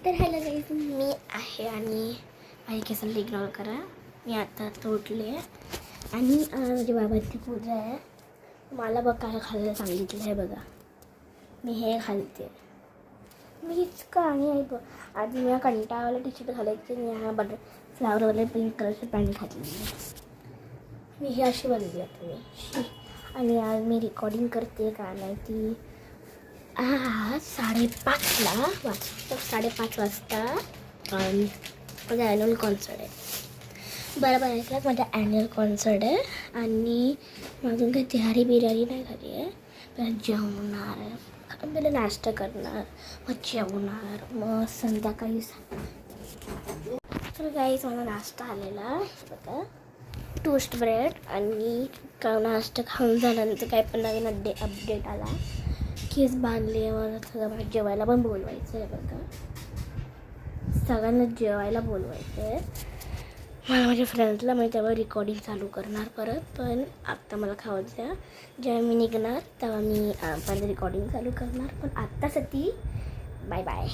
तर hello guys, मी आहे आणि माझी केसाला इग्नोर करा. मी आता उठले आहे आणि माझ्या बाबाची पूजा आहे. मला बघ काय खायला सांगितलं आहे बघा. मी हे घालते. मीच का आणि आहे बघ. आधी मी कंटाळावाला टी शर्ट घालायचे. मी हा फ्लावरवाले पिंक कलरची पॅन्ट घातलेली आहे. मी ही अशी बनली आहे मी. आणि आज मी रेकॉर्डिंग करते का नाही ती 5:30ला वाजता 5:30 वाजता माझा ॲन्युअल कॉन्सर्ट आहे. बरोबर ऐकलं, माझा ॲन्युअल कॉन्सर्ट आहे आणि अजून काही तयारी बिर्याणी नाही झाली आहे. पहिला जेवणार, पहिला नाश्ता करणार, मग जेवणार, मग संध्याकाळी. तर गाईज मला नाश्ता आलेला बघा, टोस्ट ब्रेड. आणि नाश्ता खाऊन झाल्यानंतर काय पण नवीन अपडेट आला. केस बांधले. मला सगळं जेवायला पण बोलवायचं आहे बघा. सगळ्यांना जेवायला बोलवायचं आहे. मला माझ्या फ्रेंड्सला मी तेव्हा रेकॉर्डिंग चालू करणार परत. पण आत्ता मला खावंच द्या. जेव्हा मी निघणार तेव्हा मी पहिलं रेकॉर्डिंग चालू करणार. पण आत्तासाठी बाय बाय.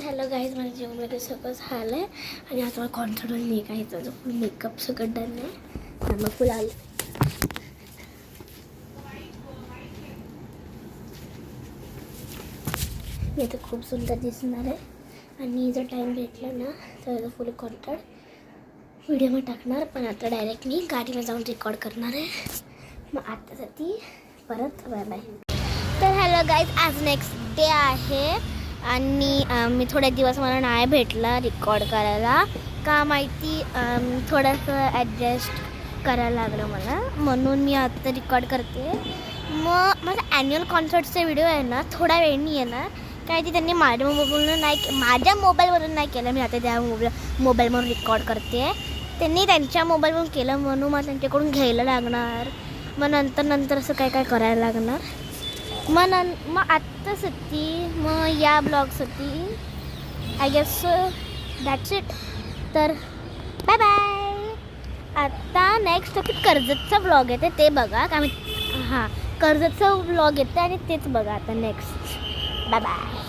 हॅलो गाईज, माझं जेवण वगैरे सगळं झालं आहे आणि आता मला कॉन्सर्टवर निघायचं. फुल मेकअप सगळं डन आहे. मग फुल आले. मी आता खूप सुंदर दिसणार आहे आणि जर टाईम भेटला ना तर फुल कॉन्टॅक्ट व्हिडिओ मी टाकणार. पण आता डायरेक्ट मी गाडीला जाऊन रेकॉर्ड करणार आहे. मग आतासाठी परत बाय बाय. तर हॅलो गाईज, आज नेक्स्ट डे आहे आणि मी थोड्या दिवस मला नाही भेटला रेकॉर्ड करायला. का माहिती थोडंसं ॲडजस्ट करायला लागलं मला, म्हणून मी आता रेकॉर्ड करते. मग माझा ॲन्युअल कॉन्सर्टचा व्हिडिओ आहे ना थोड्या वेळाने येणार. काय ते त्यांनी माझ्या मोबाईलवरून नाही केलं. मी आता त्या मोबाईलवरून रेकॉर्ड करते. त्यांनी त्यांच्या मोबाईलवरून केलं म्हणून मला त्यांच्याकडून घ्यायला लागणार. मग नंतर असं काय करायला लागणार. मग आत्तासाठी मग या ब्लॉगसाठी आय गेस दॅट्स इट. तर बाय बाय. आता नेक्स्ट कर्जतचा ब्लॉग येते ते बघा. कर्जतचा ब्लॉग येते आणि तेच बघा आता नेक्स्ट. Bye bye.